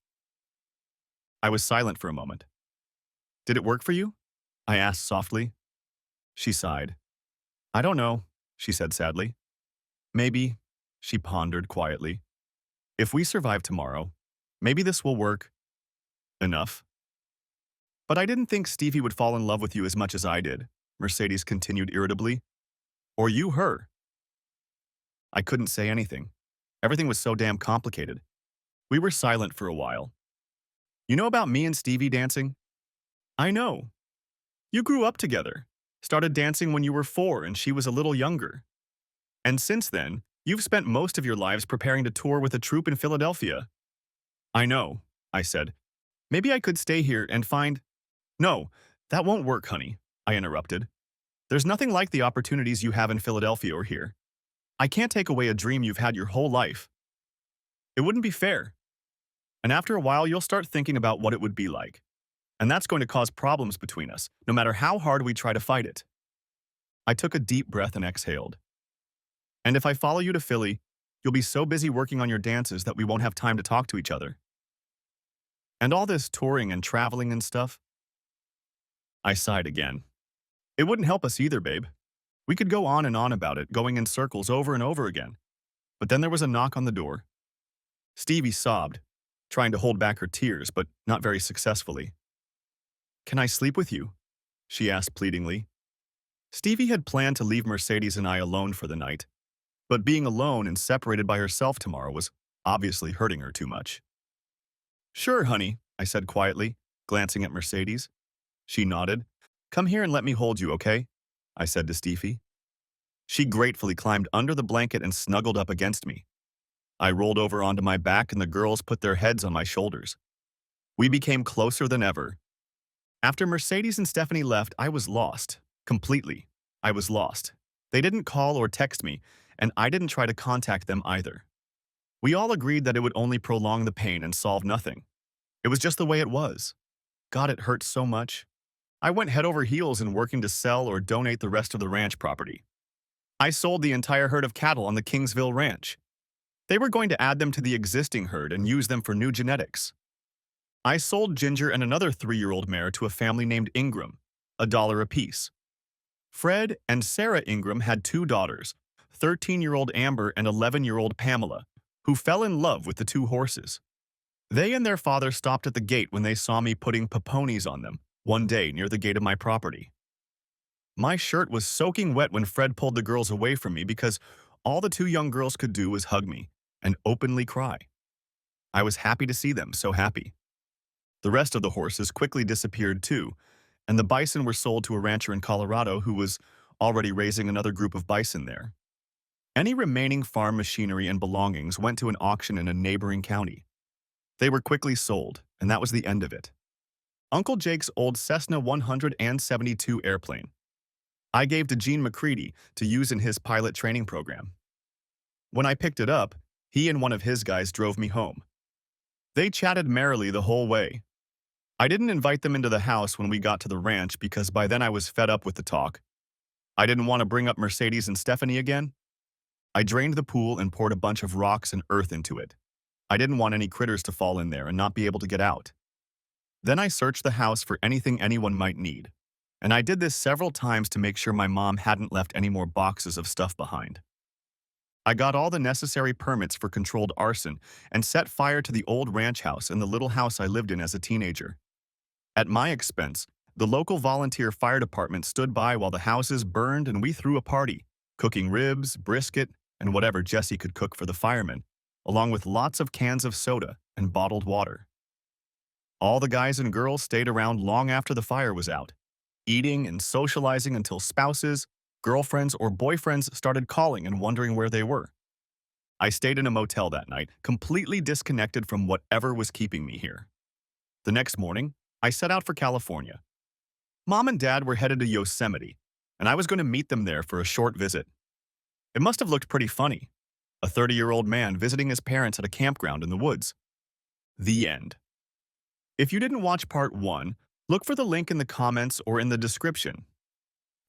I was silent for a moment. Did it work for you? I asked softly. She sighed. I don't know, she said sadly. Maybe, she pondered quietly. If we survive tomorrow, maybe this will work. Enough. But I didn't think Stevie would fall in love with you as much as I did, Mercedes continued irritably. Or you her. I couldn't say anything. Everything was so damn complicated. We were silent for a while. You know about me and Stevie dancing? I know. You grew up together. Started dancing when you were 4 and she was a little younger. And since then, you've spent most of your lives preparing to tour with a troupe in Philadelphia. I know, I said. Maybe I could stay here and find… No, that won't work, honey, I interrupted. There's nothing like the opportunities you have in Philadelphia or here. I can't take away a dream you've had your whole life. It wouldn't be fair. And after a while, you'll start thinking about what it would be like. And that's going to cause problems between us, no matter how hard we try to fight it. I took a deep breath and exhaled. And if I follow you to Philly, you'll be so busy working on your dances that we won't have time to talk to each other. And all this touring and traveling and stuff? I sighed again. It wouldn't help us either, babe. We could go on and on about it, going in circles over and over again. But then there was a knock on the door. Stevie sobbed, trying to hold back her tears, but not very successfully. Can I sleep with you? She asked pleadingly. Stevie had planned to leave Mercedes and I alone for the night, but being alone and separated by herself tomorrow was obviously hurting her too much. Sure, honey, I said quietly, glancing at Mercedes. She nodded. Come here and let me hold you, okay? I said to Stevie. She gratefully climbed under the blanket and snuggled up against me. I rolled over onto my back and the girls put their heads on my shoulders. We became closer than ever. After Mercedes and Stephanie left, I was lost. Completely. I was lost. They didn't call or text me, and I didn't try to contact them either. We all agreed that it would only prolong the pain and solve nothing. It was just the way it was. God, it hurt so much. I went head over heels in working to sell or donate the rest of the ranch property. I sold the entire herd of cattle on the Kingsville Ranch. They were going to add them to the existing herd and use them for new genetics. I sold Ginger and another 3-year-old mare to a family named Ingram, $1 apiece. Fred and Sarah Ingram had 2 daughters, 13-year-old Amber and 11-year-old Pamela, who fell in love with the 2 horses. They and their father stopped at the gate when they saw me putting poponies on them one day near the gate of my property. My shirt was soaking wet when Fred pulled the girls away from me because all the 2 young girls could do was hug me and openly cry. I was happy to see them, so happy. The rest of the horses quickly disappeared too, and the bison were sold to a rancher in Colorado who was already raising another group of bison there. Any remaining farm machinery and belongings went to an auction in a neighboring county. They were quickly sold, and that was the end of it. Uncle Jake's old Cessna 172 airplane I gave to Gene McCready to use in his pilot training program. When I picked it up, he and one of his guys drove me home. They chatted merrily the whole way. I didn't invite them into the house when we got to the ranch because by then I was fed up with the talk. I didn't want to bring up Mercedes and Stephanie again. I drained the pool and poured a bunch of rocks and earth into it. I didn't want any critters to fall in there and not be able to get out. Then I searched the house for anything anyone might need. And I did this several times to make sure my mom hadn't left any more boxes of stuff behind. I got all the necessary permits for controlled arson and set fire to the old ranch house and the little house I lived in as a teenager. At my expense, the local volunteer fire department stood by while the houses burned and we threw a party, cooking ribs, brisket, and whatever Jesse could cook for the firemen, along with lots of cans of soda and bottled water. All the guys and girls stayed around long after the fire was out, eating and socializing until spouses, girlfriends, or boyfriends started calling and wondering where they were. I stayed in a motel that night, completely disconnected from whatever was keeping me here. The next morning, I set out for California. Mom and Dad were headed to Yosemite, and I was going to meet them there for a short visit. It must have looked pretty funny. A 30-year-old man visiting his parents at a campground in the woods. The end. If you didn't watch part 1, look for the link in the comments or in the description.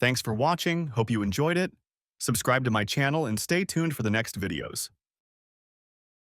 Thanks for watching, hope you enjoyed it. Subscribe to my channel and stay tuned for the next videos.